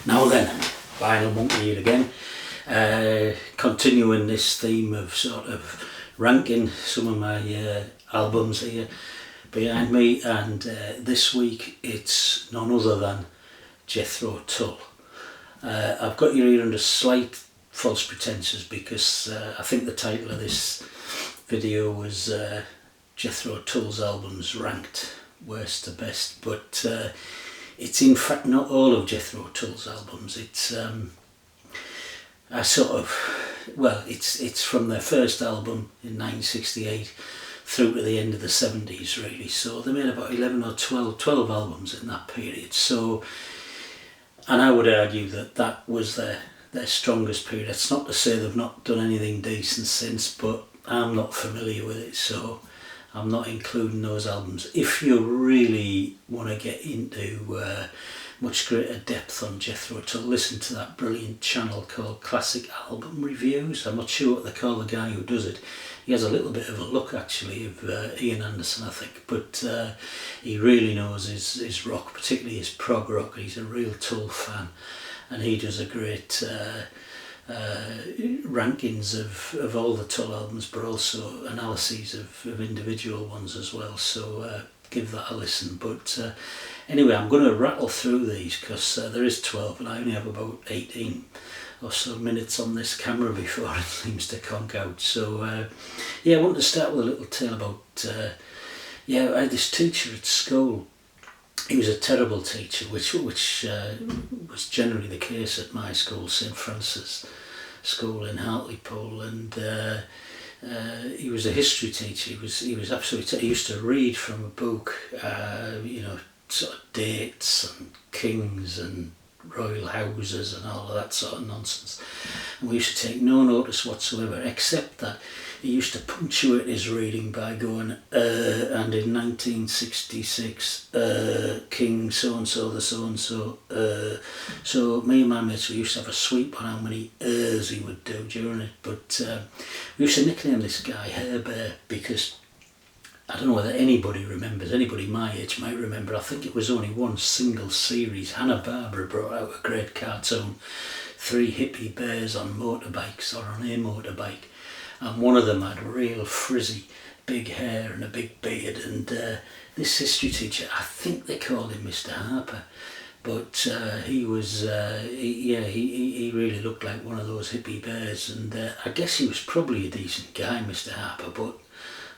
Now then, Vinyl Monkey here again, continuing this theme of sort of ranking some of my albums here behind me, and this week it's none other than Jethro Tull. I've got you here under slight false pretenses because I think the title of this video was Jethro Tull's albums ranked worst to best, but it's in fact not all of Jethro Tull's albums. It's it's from their first album in 1968 through to the end of the 70s really. So they made about 11 or 12 albums in that period. So, and I would argue that that was their strongest period. It's not to say they've not done anything decent since, but I'm not familiar with it, so I'm not including those albums. If you really want to get into much greater depth on Jethro Tull, listen to that brilliant channel called Classic Album Reviews. I'm not sure what they call the guy who does it. He has a little bit of a look actually of Ian Anderson, I think, but he really knows his rock, particularly his prog rock. He's a real Tull fan, and he does a great rankings of all the Tull albums, but also analyses of individual ones as well, so give that a listen. But anyway, I'm going to rattle through these because there is 12 and I only have about 18 or so minutes on this camera before it seems to conk out. So yeah, I want to start with a little tale about I had this teacher at school. He was a terrible teacher, which was generally the case at my school, St Francis School in Hartlepool, and he was a history teacher. He was absolutely. He used to read from a book, sort of dates and kings and royal houses and all of that sort of nonsense. And we used to take no notice whatsoever, except that he used to punctuate his reading by going, and in 1966, King so-and-so, the so-and-so, so me and my mates, we used to have a sweep on how many he would do during it, but we used to nickname this guy Hair Bear because I don't know whether anybody my age might remember, I think it was only one single series. Hanna-Barbera brought out a great cartoon, 3 hippie bears on motorbikes, or on a motorbike, and one of them had real frizzy big hair and a big beard, and this history teacher, I think they called him Mr. Harper, but he was he really looked like one of those hippie bears, and I guess he was probably a decent guy, Mr. Harper, but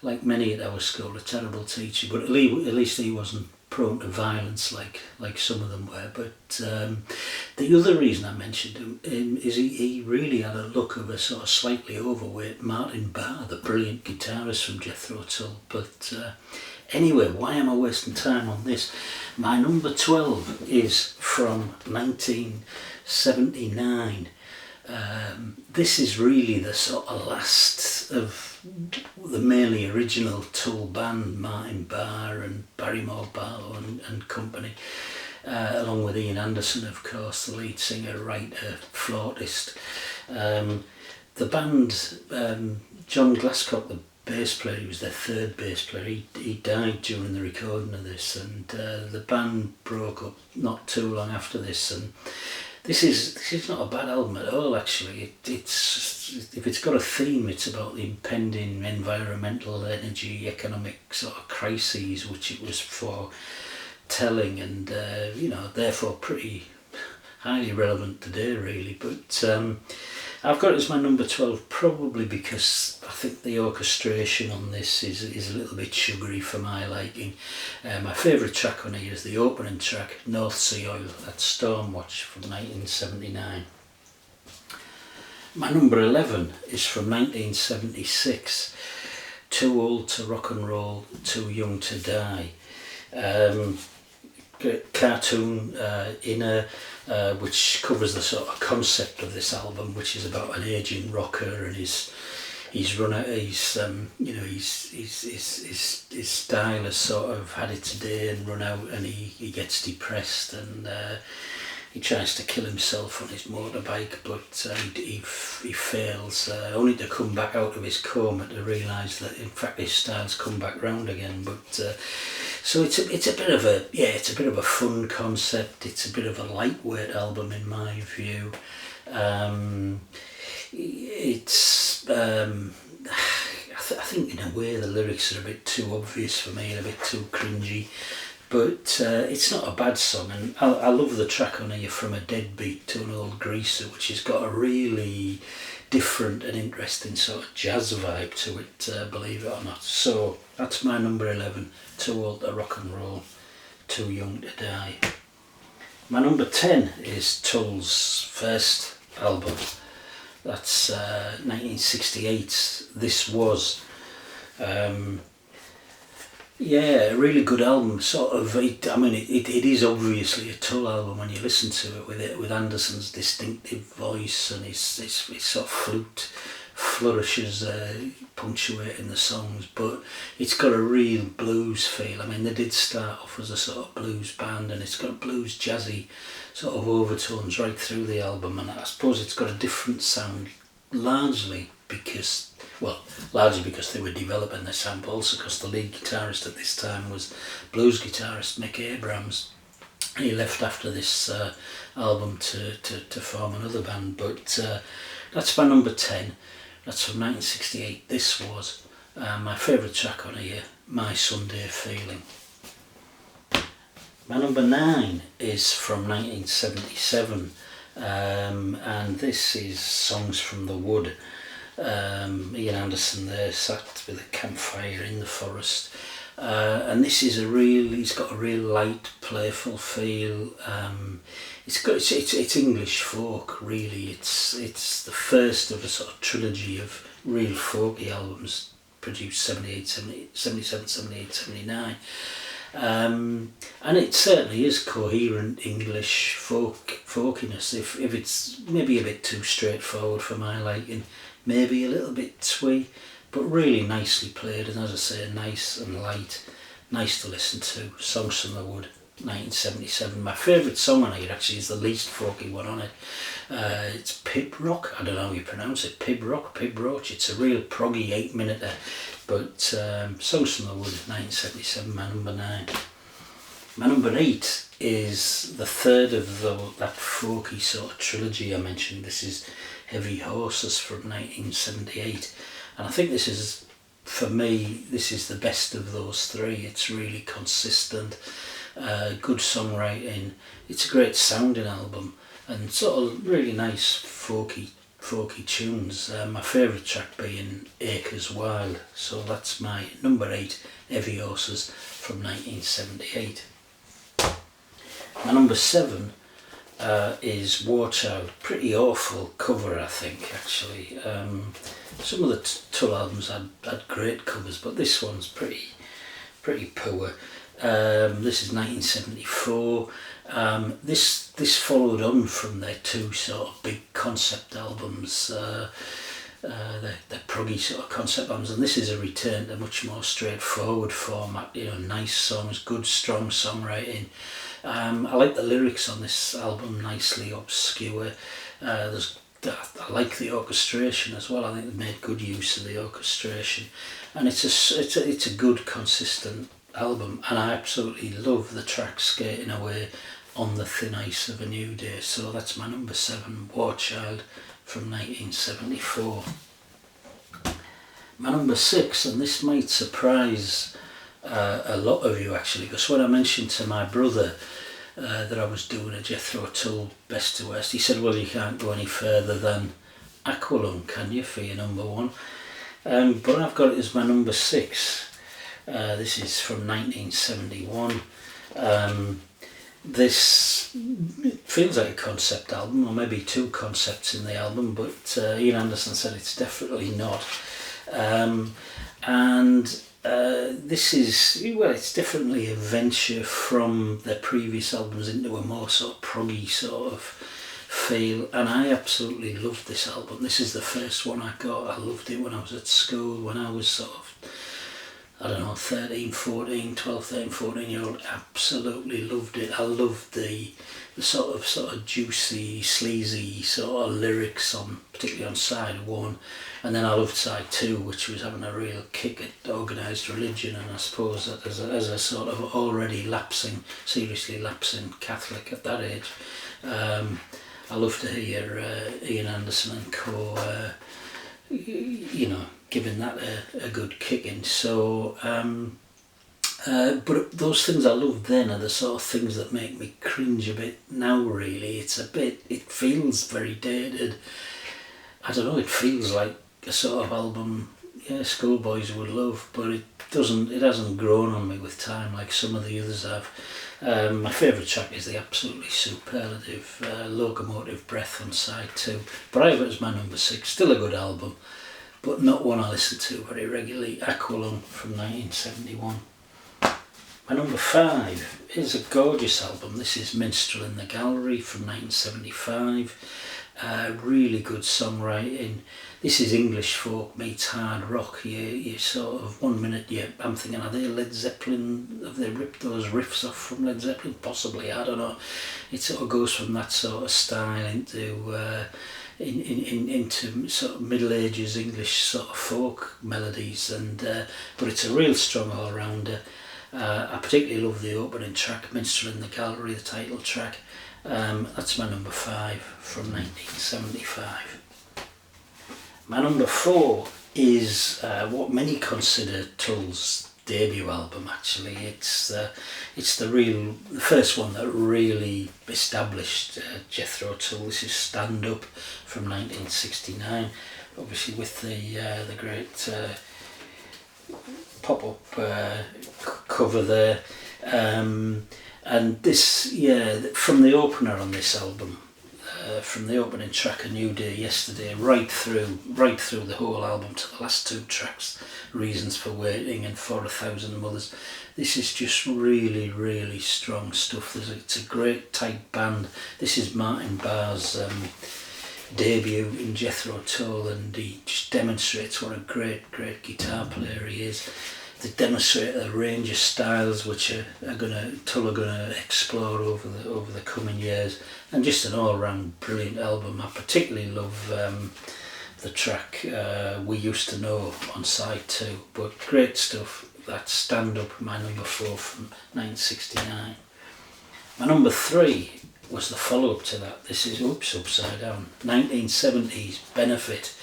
like many at our school, a terrible teacher. But at least he wasn't prone to violence like some of them were. But the other reason I mentioned him is he really had a look of a sort of slightly overweight Martin Barr, the brilliant guitarist from Jethro Tull. But anyway, why am I wasting time on this? My number 12 is from 1979. This is really the sort of last of the mainly original Tull band, Martin Barr and Barrymore Barlow and company, along with Ian Anderson, of course, the lead singer, writer, flautist. The band, John Glasscock, the bass player, he was their third bass player, he died during the recording of this, and the band broke up not too long after this. And this is not a bad album at all, actually. It's if it's got a theme, it's about the impending environmental, energy, economic sort of crises which it was foretelling, and therefore pretty highly relevant today, really. But I've got it as my number 12 probably because I think the orchestration on this is a little bit sugary for my liking. My favourite track on here is the opening track, North Sea Oil, that's Stormwatch from 1979. My number 11 is from 1976, Too Old to Rock and Roll, Too Young to Die. Cartoon Inner, which covers the sort of concept of this album, which is about an aging rocker and his run out, his style has sort of had its day and run out, and he gets depressed, and he tries to kill himself on his motorbike, but he fails, only to come back out of his coma to realise that in fact his style's come back round again. But so it's a bit of a fun concept. It's a bit of a lightweight album in my view. I think in a way the lyrics are a bit too obvious for me and a bit too cringy, but it's not a bad song, and I love the track on here, From a Deadbeat to an Old Greaser, which has got a really different and interesting sort of jazz vibe to it, believe it or not. So that's my number 11, Too Old to Rock and Roll, Too Young to Die. My number 10 is Tull's first album. That's 1968. This was, a really good album. It is obviously a Tull album when you listen to it, with Anderson's distinctive voice and his sort of flute flourishes punctuating the songs, but it's got a real blues feel. I mean, they did start off as a sort of blues band, and it's got blues jazzy sort of overtones right through the album, and I suppose it's got a different sound, largely because they were developing their sound, but also because the lead guitarist at this time was blues guitarist Mick Abrams. He left after this album to form another band, but that's my number 10. That's from 1968. This was my favourite track on here, My Sunday Feeling. My number 9 is from 1977, and this is Songs from the Wood. Ian Anderson there sat with a campfire in the forest, and this is he's got a real light, playful feel. It's English folk, really. It's the first of a sort of trilogy of real folky albums produced 77, 78, 79. And it certainly is coherent English folkiness. If it's maybe a bit too straightforward for my liking, maybe a little bit twee, but really nicely played, and as I say, nice and light, nice to listen to. Songs from the Wood, 1977. My favourite song on here actually is the least folky one on it. It's Pib Rock. I don't know how you pronounce it. Pib Roach. It's a real proggy 8-minute, but Songs from the Wood, 1977. My number 9. My number 8 is the third of that folky sort of trilogy I mentioned. This is Heavy Horses from 1978, and I think this is, for me, this is the best of those three. It's really consistent, good songwriting. It's a great sounding album, and sort of really nice folky tunes. My favourite track being Acres Wild. So that's my number 8, Heavy Horses from 1978. My number 7 is War Child. Pretty awful cover, I think, actually. Some of the Tull albums had great covers, but this one's pretty poor. This is 1974. This followed on from their two sort of big concept albums, the proggy sort of concept albums, and this is a return to much more straightforward format. Nice songs, good strong songwriting. I like the lyrics on this album, nicely obscure. I like the orchestration as well. I think they made good use of the orchestration, and it's a good, consistent album, and I absolutely love the track Skating Away on the Thin Ice of a New Day. So that's my number 7, War Child from 1974. My number 6, and this might surprise a lot of you actually, because when I mentioned to my brother that I was doing a Jethro Tull Best to Worst, he said, well, you can't go any further than Aqualung, can you, for your number 1? But I've got it as my number 6. This is from 1971. This feels like a concept album, or maybe 2 concepts in the album, but Ian Anderson said it's definitely not. This is, it's definitely a venture from their previous albums into a more sort of proggy sort of feel, and I absolutely loved this album. This is the first one I got. I loved it when I was at school, when I was sort of, I don't know, 13, 14, 12, 13, 14 year old, absolutely loved it. I loved the sort of juicy, sleazy sort of lyrics on, particularly on side one, and then I loved side two, which was having a real kick at organised religion, and I suppose that as a sort of already seriously lapsing Catholic at that age, I love to hear Ian Anderson and co, giving that a good kicking. So, but those things I loved then are the sort of things that make me cringe a bit now, really. It feels very dated. I don't know, it feels like a sort of album, schoolboys would love, but it hasn't grown on me with time like some of the others have. My favourite track is the absolutely superlative Locomotive Breath on side 2, but I have it as my number 6, still a good album, but not one I listen to very regularly. Aqualung from 1971. My number 5 is a gorgeous album. This is Minstrel in the Gallery from 1975. Really good songwriting. This is English folk meets hard rock. You sort of 1 minute I'm thinking, are they Led Zeppelin? Have they ripped those riffs off from Led Zeppelin? Possibly, I don't know. It sort of goes from that sort of style into sort of Middle Ages English sort of folk melodies, and but it's a real strong all-rounder. I particularly love the opening track, Minstrel in the Gallery, the title track. That's my number 5 from 1975. My number 4 is what many consider Tull's debut album. Actually, it's the first one that really established Jethro Tull. This is Stand Up from 1969, obviously with the great pop-up cover there, and this, from the opener on this album, from the opening track A New Day Yesterday right through the whole album to the last 2 tracks, Reasons for Waiting and For a Thousand Mothers, this is just really, really strong stuff. It's a great tight band. This is Martin Barr's debut in Jethro Tull, and he just demonstrates what a great guitar player he is. They demonstrate a range of styles which Tull are gonna explore over the coming years, and just an all-round brilliant album. I particularly love the track We Used to Know on side 2, but great stuff. That's Stand Up, my number 4 from 1969. My number 3 was the follow-up to that. This is upside down, 1970s Benefit.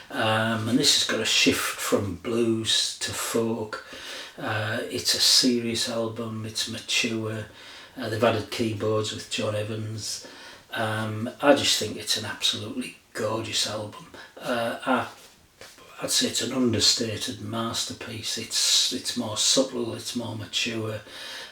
And this has got a shift from blues to folk. It's a serious album, it's mature. They've added keyboards with John Evans. I just think it's an absolutely gorgeous album. I'd say it's an understated masterpiece. It's more subtle, it's more mature,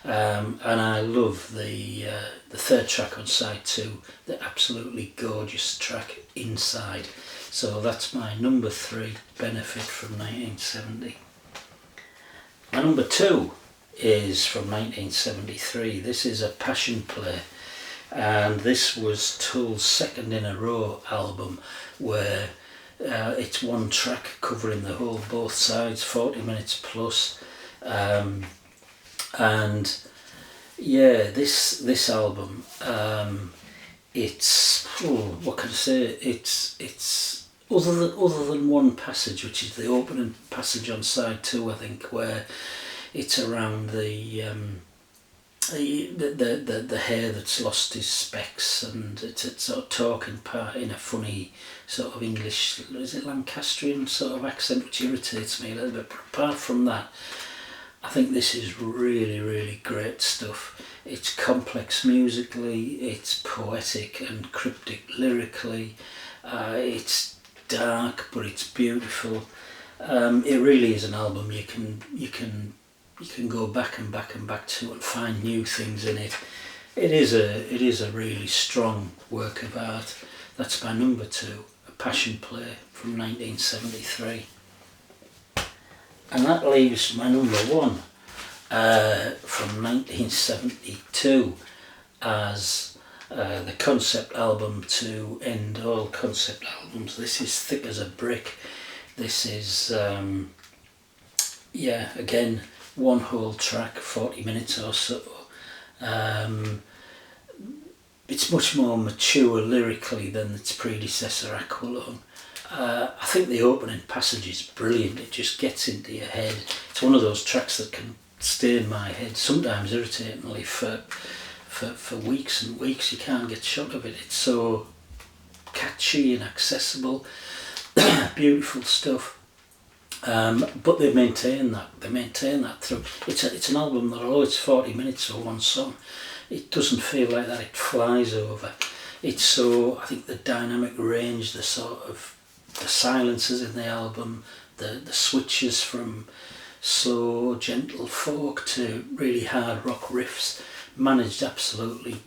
and I love the third track on side 2, the absolutely gorgeous track Inside. So that's my number 3, Benefit from 1970. My number 2 is from 1973. This is a passion play, and this was Tull's second in a row album where it's one track covering the whole, both sides, 40 minutes plus, and yeah, this album, it's, what can I say, it's other than one passage, which is the opening passage on side 2, I think, where it's around the hair that's lost his specs, and it's a sort of talking part in a funny sort of English, is it Lancastrian sort of accent, which irritates me a little bit. But apart from that, I think this is really, really great stuff. It's complex musically, it's poetic and cryptic lyrically, it's dark but it's beautiful. It really is an album you can go back and back to and find new things in it. It is a really strong work of art. That's my number 2, A Passion Play from 1973. And that leaves my number 1 from 1972 as the concept album to end all concept albums. This is Thick as a Brick. This is yeah, again, one whole track, 40 minutes or so. It's much more mature lyrically than its predecessor, Aqualung. I think the opening passage is brilliant. It just gets into your head. It's one of those tracks that can stay in my head, sometimes irritatingly, for weeks and weeks. You can't get shot of it. It's so catchy and accessible, beautiful stuff. But they maintain that. They maintain that through. It's an album that, although it's 40 minutes or one song, it doesn't feel like that. It flies over. It's so, I think, the dynamic range, the silences in the album, the switches from slow, gentle folk to really hard rock riffs, managed absolutely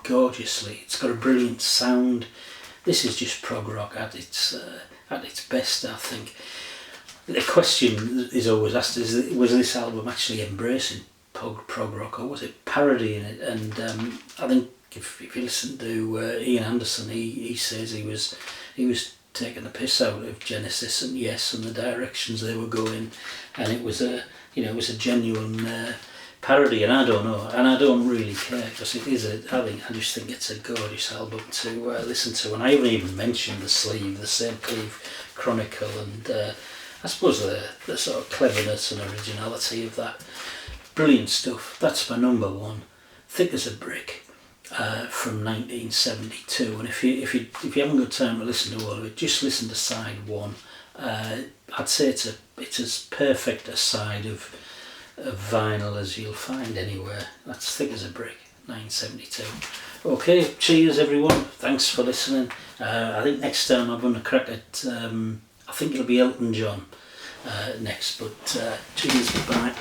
gorgeously. It's got a brilliant sound. This is just prog rock at its best, I think. The question is always asked: was this album actually embracing prog rock, or was it parodying it? And I think if you listen to Ian Anderson, he says he was taking the piss out of Genesis and Yes and the directions they were going, and it was a genuine parody. And I don't know, and I don't really care, because it is I just think it's a gorgeous album to listen to. And I haven't even mentioned the St. Cleeve Chronicle, and I suppose the sort of cleverness and originality of that. Brilliant stuff. That's my number one. Thick as a Brick, from 1972. And if you haven't got time to listen to all of it, just listen to side one. I'd say it's as perfect a side of vinyl as you'll find anywhere. That's Thick as a Brick, 1972. Okay, cheers everyone. Thanks for listening. I think next time I'm going to crack at, I think it'll be Elton John next, but cheers, goodbye.